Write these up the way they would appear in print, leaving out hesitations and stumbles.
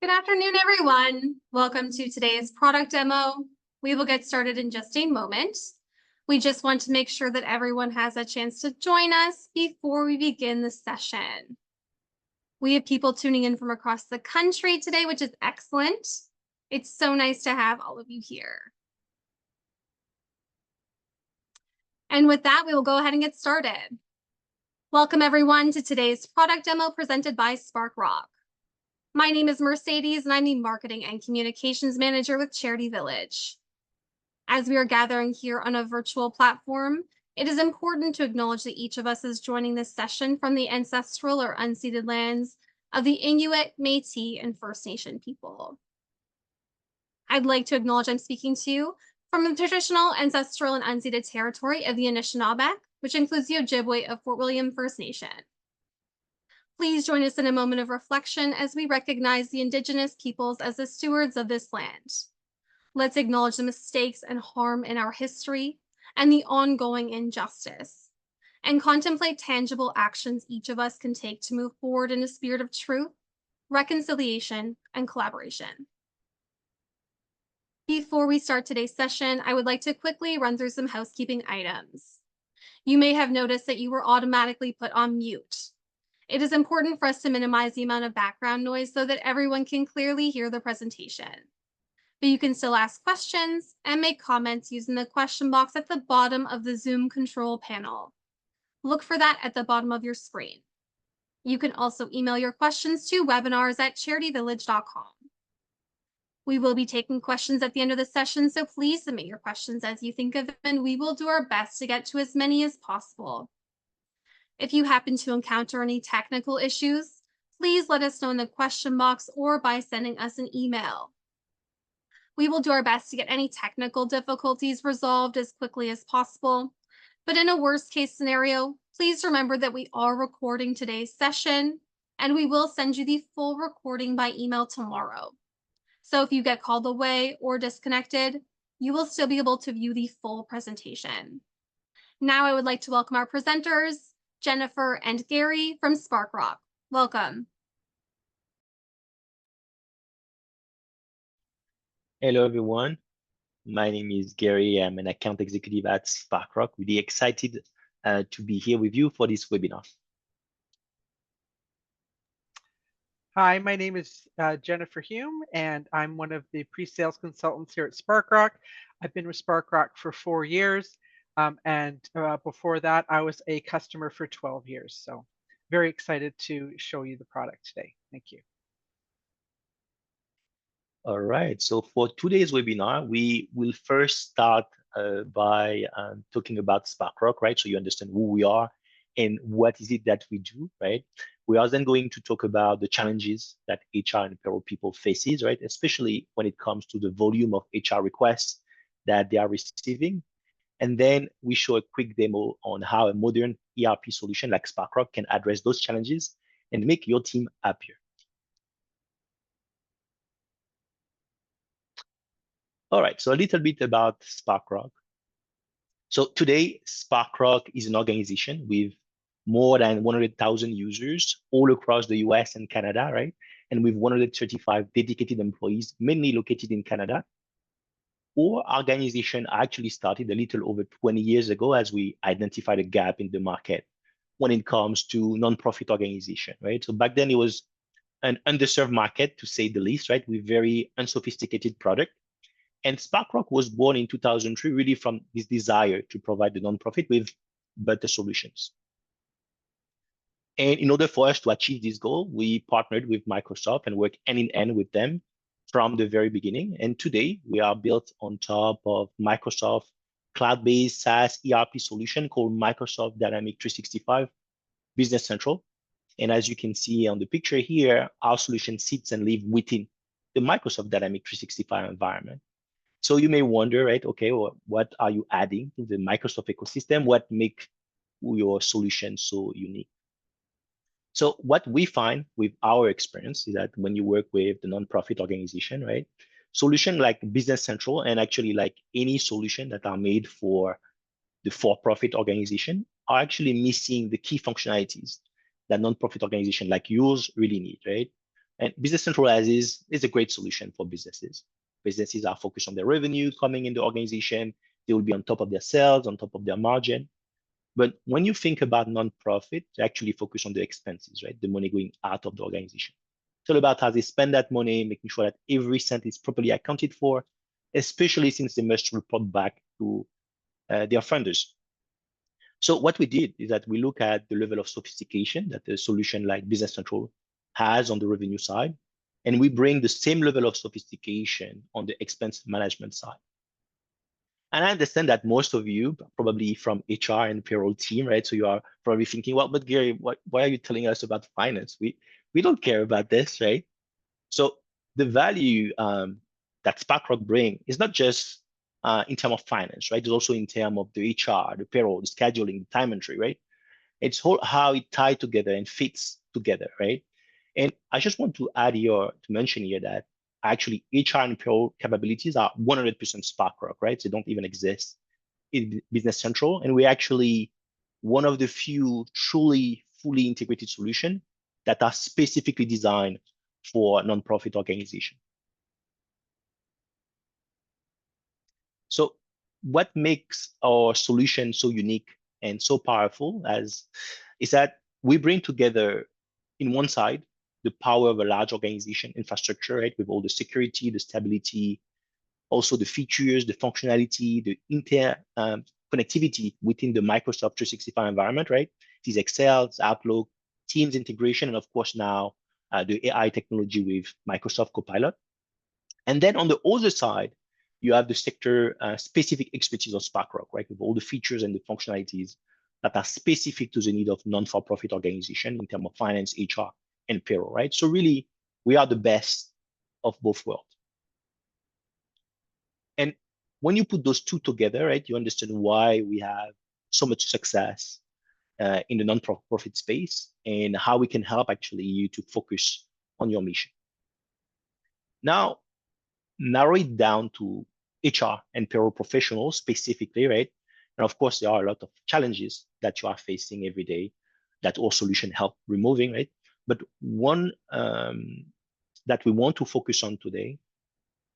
Good afternoon, everyone. Welcome to today's product demo. We will get started in just a moment. We just want to make sure that everyone has a chance to join us before we begin the session. We have people tuning in from across the country today, which is excellent. It's so nice to have all of you here. And with that, we will go ahead and get started. Welcome, everyone, to today's product demo presented by Sparkrock. My name is Mercedes, and I'm the Marketing and Communications Manager with Charity Village. As we are gathering here on a virtual platform, it is important to acknowledge that each of us is joining this session from the ancestral or unceded lands of the Inuit, Métis, and First Nation people. I'd like to acknowledge I'm speaking to you from the traditional, ancestral, and unceded territory of the Anishinaabe, which includes the Ojibwe of Fort William First Nation. Please join us in a moment of reflection as we recognize the Indigenous peoples as the stewards of this land. Let's acknowledge the mistakes and harm in our history and the ongoing injustice, and contemplate tangible actions each of us can take to move forward in a spirit of truth, reconciliation, and collaboration. Before we start today's session, I would like to quickly run through some housekeeping items. You may have noticed that you were automatically put on mute. It is important for us to minimize the amount of background noise so that everyone can clearly hear the presentation. But you can still ask questions and make comments using the question box at the bottom of the Zoom control panel. Look for that at the bottom of your screen. You can also email your questions to webinars@charityvillage.com. We will be taking questions at the end of the session, so please submit your questions as you think of them, and we will do our best to get to as many as possible. If you happen to encounter any technical issues, please let us know in the question box or by sending us an email. We will do our best to get any technical difficulties resolved as quickly as possible, but in a worst-case scenario, please remember that we are recording today's session, and we will send you the full recording by email tomorrow. So if you get called away or disconnected, you will still be able to view the full presentation. Now I would like to welcome our presenters, Jennifer and Gary from Sparkrock. Welcome. Hello, everyone. My name is Gary. I'm an account executive at Sparkrock. Really excited to be here with you for this webinar. Hi, my name is Jennifer Hume, and I'm one of the pre-sales consultants here at Sparkrock. I've been with Sparkrock for 4 years. And before that, I was a customer for 12 years. So very excited to show you the product today. Thank you. All right. So for today's webinar, we will first start by talking about Sparkrock, right? So you understand who we are and what is it that we do, right? We are then going to talk about the challenges that HR and payroll people faces, right? Especially when it comes to the volume of HR requests that they are receiving. And then we show a quick demo on how a modern ERP solution like Sparkrock can address those challenges and make your team happier. All right, so a little bit about Sparkrock. So today, Sparkrock is an organization with more than 100,000 users all across the US and Canada, right? And with 135 dedicated employees, mainly located in Canada. Our organization actually started a little over 20 years ago as we identified a gap in the market when it comes to nonprofit organization, right? So back then it was an underserved market, to say the least, right? With very unsophisticated product. And Sparkrock was born in 2003, really from this desire to provide the nonprofit with better solutions. And in order for us to achieve this goal, we partnered with Microsoft and worked hand in hand with them from the very beginning. And today we are built on top of Microsoft cloud-based SaaS ERP solution called Microsoft Dynamics 365 Business Central. And as you can see on the picture here, our solution sits and lives within the Microsoft Dynamics 365 environment. So you may wonder, right, okay, well, what are you adding to the Microsoft ecosystem? What makes your solution so unique? So what we find with our experience is that when you work with the nonprofit organization, right, solution like Business Central and actually like any solution that are made for the for-profit organization are actually missing the key functionalities that nonprofit organization like yours really need, right? And Business Central as is a great solution for businesses. Businesses are focused on their revenue coming in the organization. They will be on top of their sales, on top of their margin. But when you think about nonprofit, they actually focus on the expenses, right? The money going out of the organization. It's all about how they spend that money, making sure that every cent is properly accounted for, especially since they must report back to their funders. So what we did is that we look at the level of sophistication that a solution like Business Central has on the revenue side, and we bring the same level of sophistication on the expense management side. And I understand that most of you, probably from HR and payroll team, right? So you are probably thinking, well, but Gary, why are you telling us about finance? We don't care about this, right? So the value that Sparkrock bring is not just in terms of finance, right? It's also in terms of the HR, the payroll, the scheduling, the time entry, right? It's how it tied together and fits together, right? And I just want to add here, to mention here that actually HR and payroll capabilities are 100% Sparkrock, right? They don't even exist in Business Central. And we're actually one of the few truly fully integrated solutions that are specifically designed for nonprofit organization. So what makes our solution so unique and so powerful is that we bring together in one side the power of a large organization infrastructure, right? With all the security, the stability, also the features, the functionality, the connectivity within the Microsoft 365 environment, right? These Excel, Outlook, Teams integration, and of course now the AI technology with Microsoft Copilot. And then on the other side, you have the sector specific expertise of Sparkrock, right? With all the features and the functionalities that are specific to the need of non-for-profit organization in terms of finance, HR, and payroll, right? So really, we are the best of both worlds. And when you put those two together, right, you understand why we have so much success in the non-profit space and how we can help actually you to focus on your mission. Now, narrow it down to HR and payroll professionals specifically, right? And of course, there are a lot of challenges that you are facing every day that our solution help removing, right? But one that we want to focus on today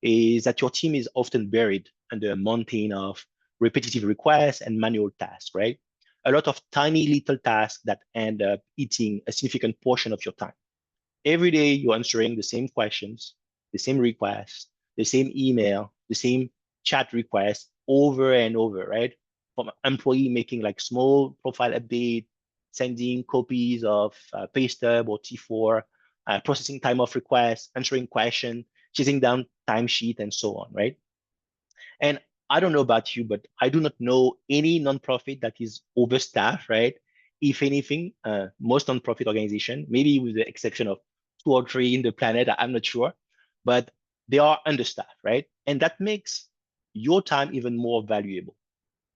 is that your team is often buried under a mountain of repetitive requests and manual tasks, right? A lot of tiny little tasks that end up eating a significant portion of your time. Every day you're answering the same questions, the same requests, the same email, the same chat requests over and over, right? From an employee making like small profile update, sending copies of pay stub or T4, processing time off requests, answering questions, chasing down timesheet, and so on, right? And I don't know about you, but I do not know any nonprofit that is overstaffed, right? If anything, most nonprofit organization, maybe with the exception of 2 or 3 in the planet, I'm not sure, but they are understaffed, right? And that makes your time even more valuable.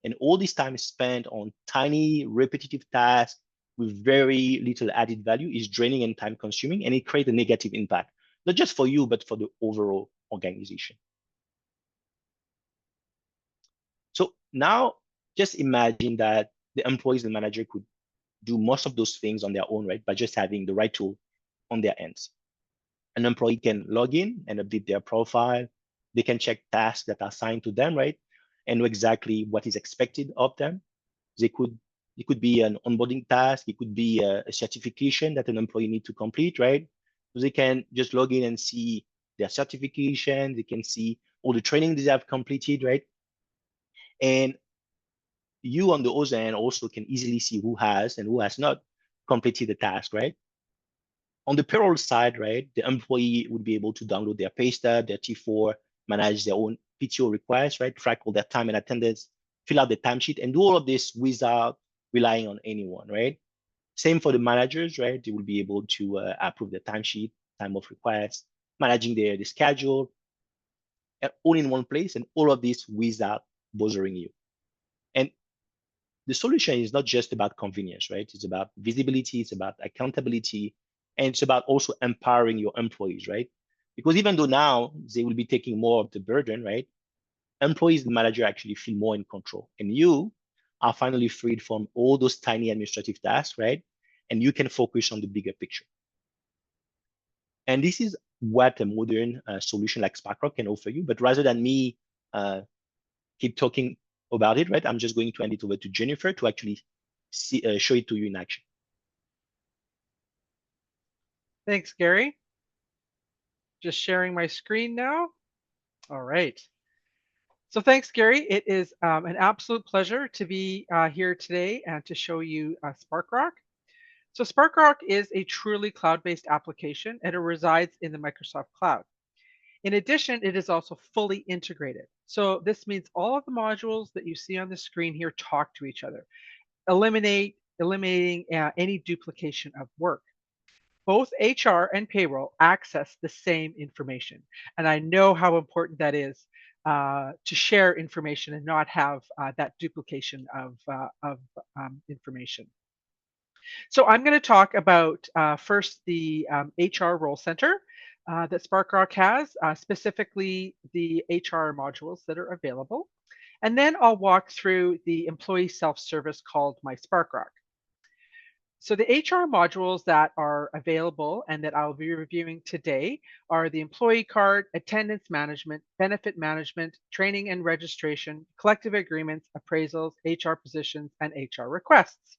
And all this time spent on tiny repetitive tasks with very little added value is draining and time consuming, and it creates a negative impact, not just for you, but for the overall organization. So now just imagine that the employees and manager could do most of those things on their own, right? By just having the right tool on their ends. An employee can log in and update their profile. They can check tasks that are assigned to them, right? And know exactly what is expected of them. It could be an onboarding task. It could be a certification that an employee needs to complete, right? So they can just log in and see their certification. They can see all the training they have completed, right? And you on the other end also can easily see who has and who has not completed the task, right? On the payroll side, right, the employee would be able to download their pay stub, their T4, manage their own PTO requests, right, track all their time and attendance, fill out the timesheet, and do all of this without relying on anyone, right? Same for the managers, right? They will be able to approve the timesheet, time of request, managing the schedule, all in one place, and all of this without bothering you. And the solution is not just about convenience, right? It's about visibility, it's about accountability, and it's about also empowering your employees, right? Because even though now they will be taking more of the burden, right? Employees and manager actually feel more in control. And you are finally freed from all those tiny administrative tasks, right? And you can focus on the bigger picture. And this is what a modern solution like Sparkrock can offer you. But rather than me keep talking about it, right, I'm just going to hand it over to Jennifer to actually show it to you in action. Thanks, Gary. Just sharing my screen now. All right. So thanks, Gary. It is an absolute pleasure to be here today and to show you Sparkrock. So Sparkrock is a truly cloud-based application and it resides in the Microsoft Cloud. In addition, it is also fully integrated. So this means all of the modules that you see on the screen here talk to each other, eliminating any duplication of work. Both HR and payroll access the same information. And I know how important that is to share information and not have that duplication of information. So I'm going to talk about first the HR Role Center that Sparkrock has, specifically the HR modules that are available. And then I'll walk through the employee self-service called mySparkrock. So the HR modules that are available and that I'll be reviewing today are the employee card, attendance management, benefit management, training and registration, collective agreements, appraisals, HR positions, and HR requests.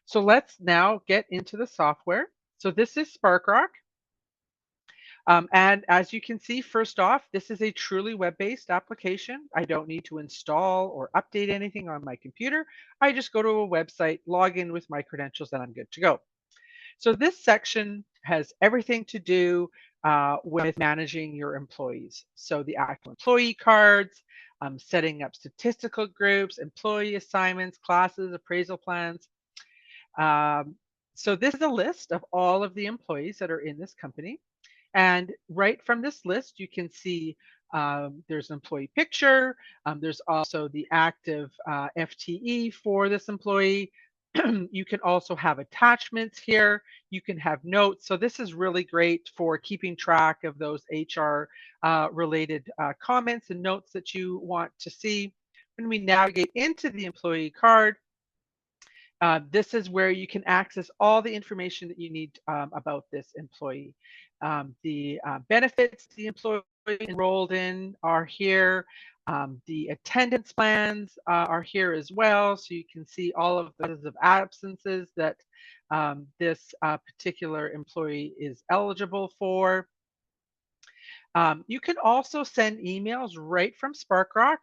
So let's now get into the software. So this is Sparkrock. And as you can see, first off, this is a truly web-based application. I don't need to install or update anything on my computer. I just go to a website, log in with my credentials, and I'm good to go. So this section has everything to do with managing your employees. So the actual employee cards, setting up statistical groups, employee assignments, classes, appraisal plans. So this is a list of all of the employees that are in this company. And right from this list, you can see there's an employee picture. There's also the active FTE for this employee. You can also have attachments here. You can have notes. So this is really great for keeping track of those HR related comments and notes that you want to see. When we navigate into the employee card, this is where you can access all the information that you need about this employee. The benefits the employee enrolled in are here. The attendance plans are here as well. So you can see all of the absences that this particular employee is eligible for. You can also send emails right from Sparkrock.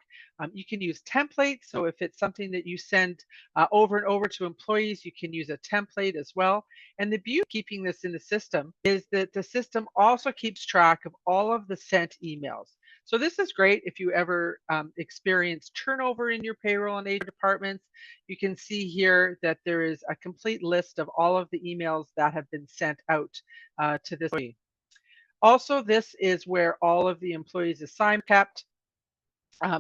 You can use templates. So if it's something that you send over and over to employees, you can use a template as well. And the beauty of keeping this in the system is that the system also keeps track of all of the sent emails. So this is great if you ever experience turnover in your payroll and HR departments. You can see here that there is a complete list of all of the emails that have been sent out to this employee. Also, this is where all of the employees' assignments kept.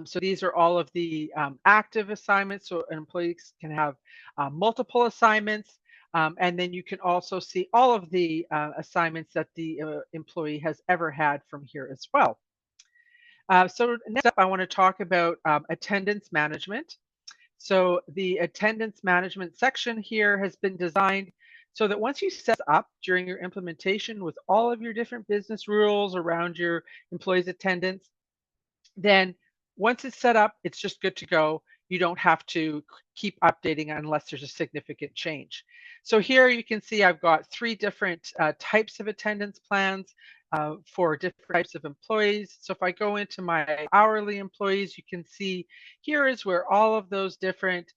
So these are all of the active assignments. So employees can have multiple assignments. And then you can also see all of the assignments that the employee has ever had from here as well. So next up, I want to talk about attendance management. So the attendance management section here has been designed so that once you set up during your implementation with all of your different business rules around your employees' attendance, then once it's set up, it's just good to go. You don't have to keep updating unless there's a significant change. So here you can see I've got 3 different types of attendance plans for different types of employees. So if I go into my hourly employees, you can see here is where all of those different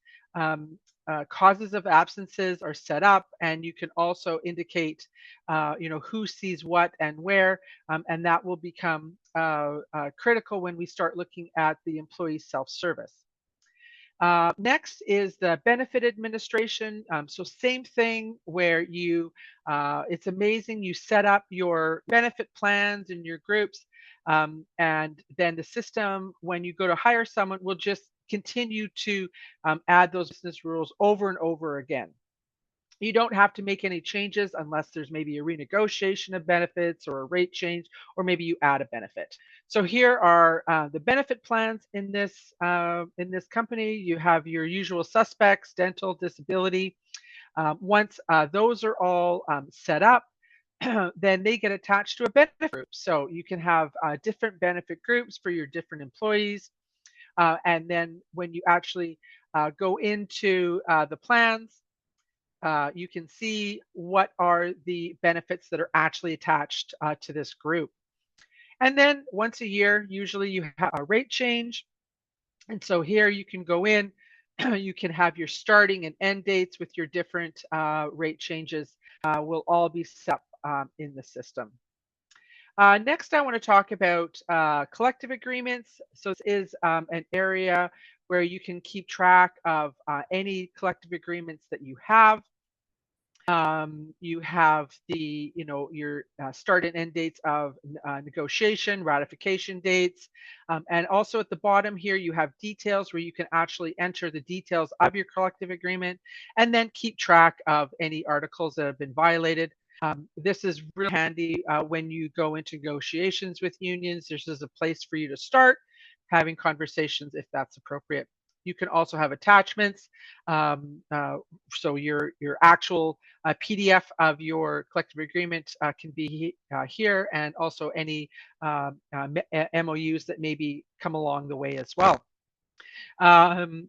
causes of absences are set up, and you can also indicate, who sees what and where, and that will become critical when we start looking at the employee self-service. Next is the benefit administration. So same thing where you, it's amazing, you set up your benefit plans and your groups, and then the system, when you go to hire someone, will just continue to add those business rules over and over again. You don't have to make any changes unless there's maybe a renegotiation of benefits or a rate change, or maybe you add a benefit. So here are the benefit plans in this company. You have your usual suspects, dental, disability. Once those are all set up, then they get attached to a benefit group. So you can have different benefit groups for your different employees. And then when you actually go into the plans, you can see what are the benefits that are actually attached to this group. And then once a year, usually you have a rate change. And so here you can go in, you can have your starting and end dates with your different rate changes will all be set up in the system. Next, I want to talk about collective agreements. So this is an area where you can keep track of any collective agreements that you have. You have the, your start and end dates of negotiation, ratification dates. And also at the bottom here, you have details where you can actually enter the details of your collective agreement and then keep track of any articles that have been violated. This is really handy when you go into negotiations with unions. This is a place for you to start having conversations if that's appropriate. You can also have attachments. So your actual PDF of your collective agreement can be here, and also any MOUs that maybe come along the way as well.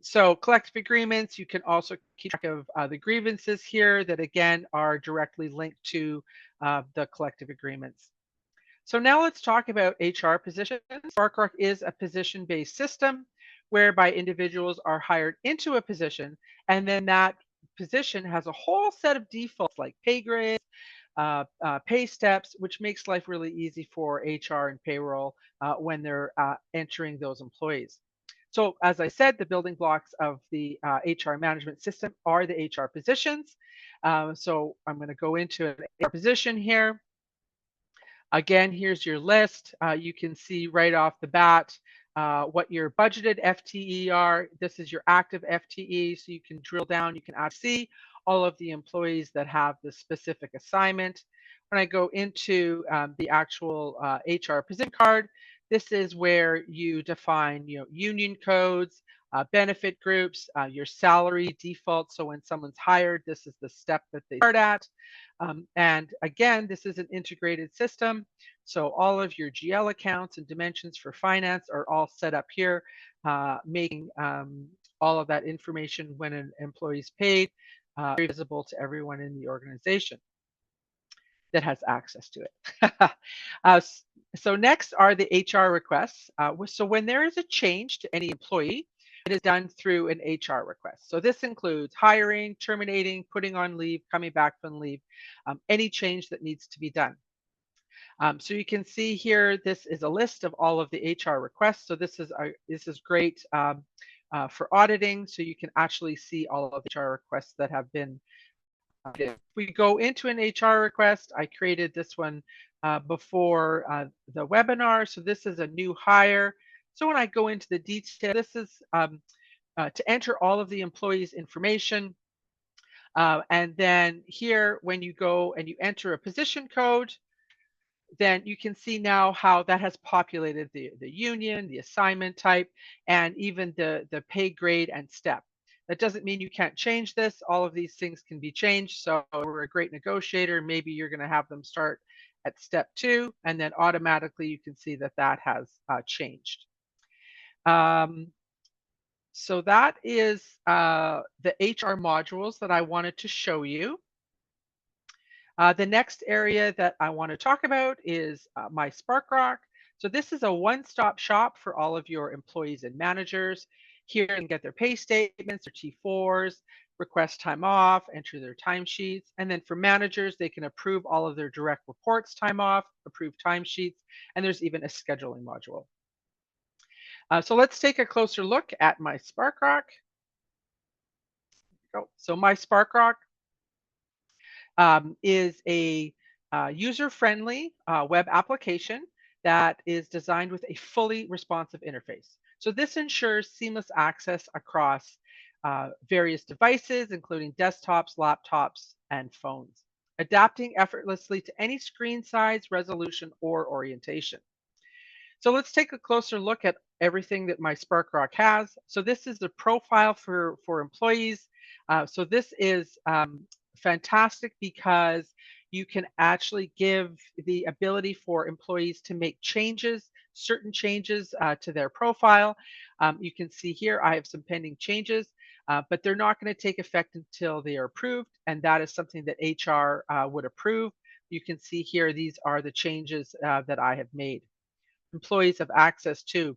So collective agreements, you can also keep track of the grievances here that again are directly linked to the collective agreements. So now let's talk about HR positions. Sparkrock is a position-based system whereby individuals are hired into a position, and then that position has a whole set of defaults like pay grades, pay steps, which makes life really easy for HR and payroll when they're entering those employees. So as I said, the building blocks of the HR management system are the HR positions. So I'm going to go into an HR position here. Again, here's your list. You can see right off the bat what your budgeted FTE are. This is your active FTE, so you can drill down. You can actually see all of the employees that have the specific assignment. When I go into the actual HR position card, this is where you define, union codes, benefit groups, your salary default. So when someone's hired, this is the step that they start at. And again, this is an integrated system. So all of your GL accounts and dimensions for finance are all set up here, making all of that information when an employee is paid very visible to everyone in the organization that has access to it. So next are the HR requests. So when there is a change to any employee, it is done through an HR request. So this includes hiring, terminating, putting on leave, coming back from leave, any change that needs to be done. So you can see here, this is a list of all of the HR requests. So this is great for auditing. So you can actually see all of the HR requests that have been. If we go into an HR request, I created this one before the webinar. So this is a new hire. So when I go into the detail, this is to enter all of the employees' information. And then here, when you go and you enter a position code, then you can see now how that has populated the union, the assignment type, and even the pay grade and step. That doesn't mean you can't change this. All of these things can be changed. So we're a great negotiator. Maybe you're going to have them start at step 2, and then automatically you can see that that has changed. So that is the HR modules that I wanted to show you. The next area that I want to talk about is mySparkrock. So this is a one-stop shop for all of your employees and managers. Here you can get their pay statements, their T4s, request time off, enter their timesheets. And then for managers, they can approve all of their direct reports time off, approve timesheets, and there's even a scheduling module. So let's take a closer look at mySparkrock. So mySparkrock is a user-friendly web application that is designed with a fully responsive interface. So this ensures seamless access across various devices, including desktops, laptops, and phones, adapting effortlessly to any screen size, resolution, or orientation. So let's take a closer look at everything that mySparkrock has. So this is the profile for employees. So this is fantastic because you can actually give the ability for employees to make changes, certain changes to their profile. You can see here I have some pending changes, but they're not going to take effect until they are approved, and that is something that HR would approve. You can see here these are the changes that I have made. Employees have access to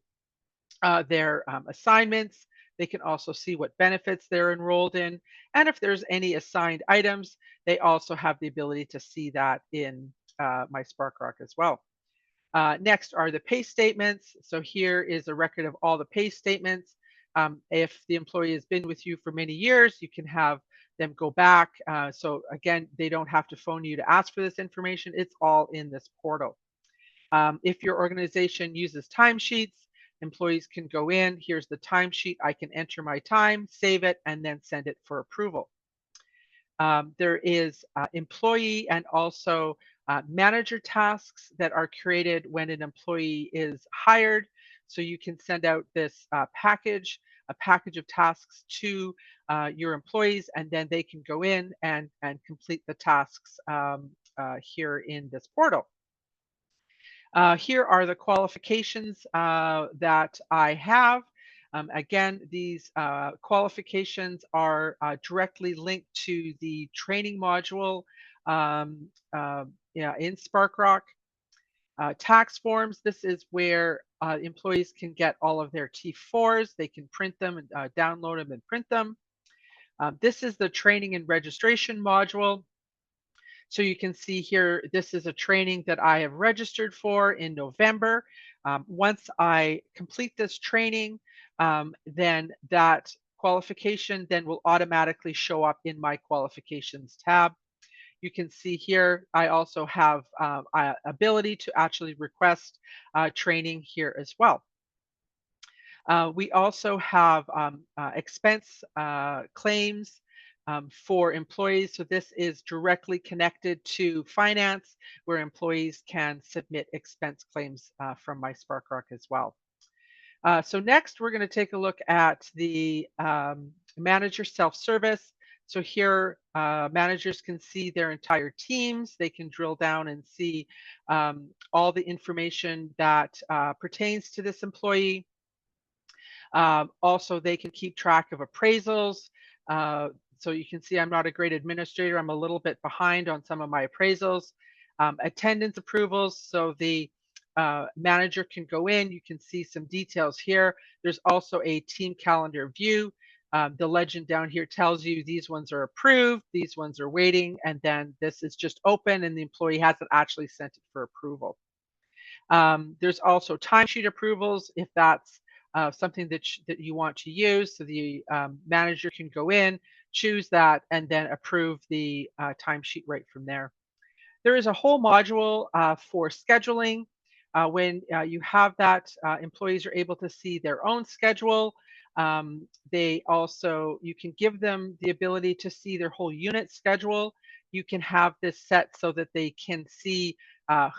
their assignments. They can also see what benefits they're enrolled in. And if there's any assigned items, they also have the ability to see that in mySparkrock as well. Next are the pay statements. So here is a record of all the pay statements. If the employee has been with you for many years, you can have them go back. So again, they don't have to phone you to ask for this information. It's all in this portal. If your organization uses timesheets, employees can go in. Here's the timesheet. I can enter my time, save it, and then send it for approval. There is employee and also manager tasks that are created when an employee is hired. So you can send out this a package of tasks to your employees, and then they can go in and complete the tasks here in this portal. Here are the qualifications that I have. Again, these qualifications are directly linked to the training module in Sparkrock. Tax forms, this is where employees can get all of their T4s. They can print them and download them and print them. This is the training and registration module. So you can see here, this is a training that I have registered for in November. Once I complete this training, then that qualification then will automatically show up in my qualifications tab. You can see here, I also have ability to actually request training here as well. We also have expense claims for employees. So this is directly connected to finance, where employees can submit expense claims from mySparkrock as well. So next, we're going to take a look at the manager self-service. So here, managers can see their entire teams. They can drill down and see all the information that pertains to this employee. Also, they can keep track of appraisals. So you can see I'm not a great administrator. I'm a little bit behind on some of my appraisals. Attendance approvals. So the manager can go in. You can see some details here. There's also a team calendar view. The legend down here tells you these ones are approved, these ones are waiting, and then this is just open and the employee hasn't actually sent it for approval. There's also timesheet approvals if that's something that you want to use. So the manager can go in, choose that, and then approve the timesheet right from there. There is a whole module for scheduling. When you have that, employees are able to see their own schedule. You can give them the ability to see their whole unit schedule. You can have this set so that they can see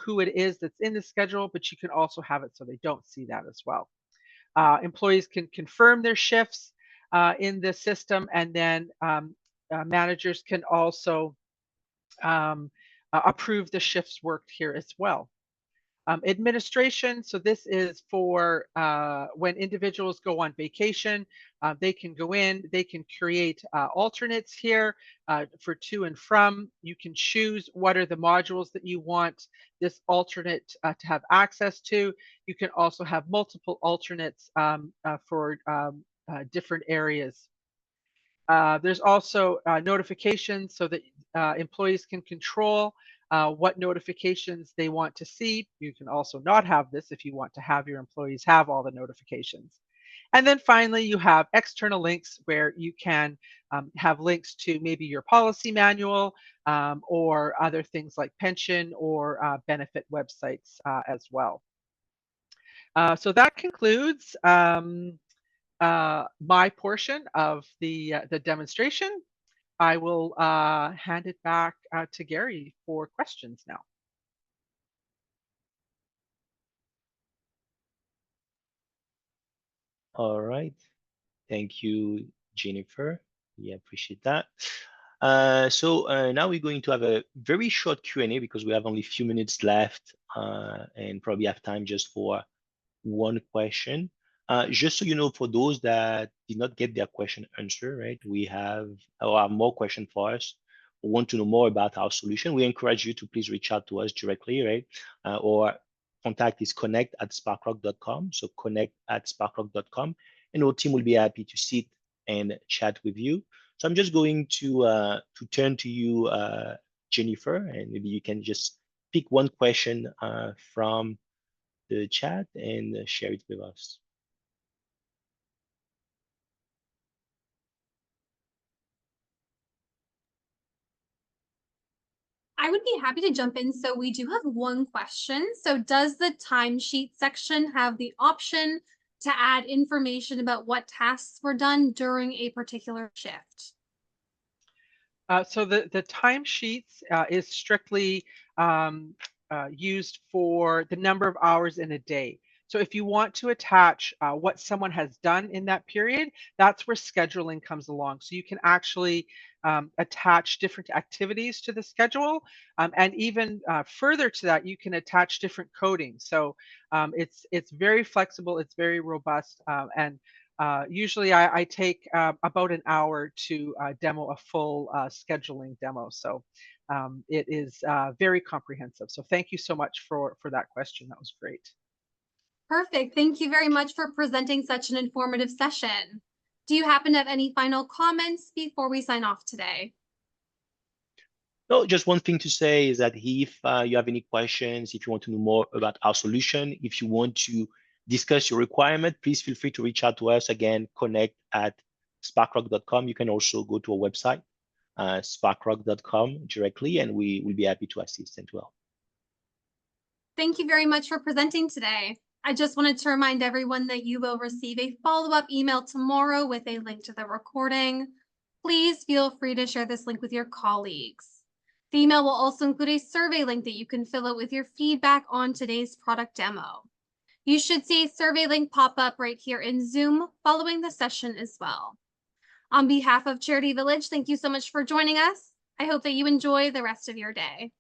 who it is that's in the schedule, but you can also have it so they don't see that as well. Employees can confirm their shifts in the system, and then managers can also approve the shifts worked here as well. Administration, so this is for when individuals go on vacation, they can go in, they can create alternates here for to and from. You can choose what are the modules that you want this alternate to have access to. You can also have multiple alternates for different areas. There's also notifications so that employees can control what notifications they want to see. You can also not have this if you want to have your employees have all the notifications. And then finally, you have external links where you can have links to maybe your policy manual or other things like pension or benefit websites as well. So that concludes my portion of the demonstration. I will hand it back to Gary for questions now. All right. Thank you, Jennifer. Yeah, appreciate that. Now we're going to have a very short Q&A because we have only a few minutes left and probably have time just for one question. Just so you know, for those that did not get their question answered, right, we have more questions for us, want to know more about our solution. We encourage you to please reach out to us directly, right? Or contact is connect@sparkrock.com. So connect@sparkrock.com, and our team will be happy to sit and chat with you. So I'm just going to turn to you, Jennifer, and maybe you can just pick one question from the chat and share it with us. I would be happy to jump in. So we do have one question. So does the timesheet section have the option to add information about what tasks were done during a particular shift? So the timesheets is strictly used for the number of hours in a day. So if you want to attach what someone has done in that period, that's where scheduling comes along. So you can actually attach different activities to the schedule, and even further to that, you can attach different coding. So it's very flexible, it's very robust, and usually I take about an hour to demo a full scheduling demo. So it is very comprehensive. So thank you so much for that question. That was great. Perfect. Thank you very much for presenting such an informative session. Do you happen to have any final comments before we sign off today? No, just one thing to say is that if you have any questions, if you want to know more about our solution, if you want to discuss your requirement, please feel free to reach out to us. Again, connect@sparkrock.com. You can also go to our website, sparkrock.com directly, and we will be happy to assist as well. Thank you very much for presenting today. I just wanted to remind everyone that you will receive a follow-up email tomorrow with a link to the recording. Please feel free to share this link with your colleagues. The email will also include a survey link that you can fill out with your feedback on today's product demo. You should see a survey link pop up right here in Zoom following the session as well. On behalf of Charity Village, thank you so much for joining us. I hope that you enjoy the rest of your day.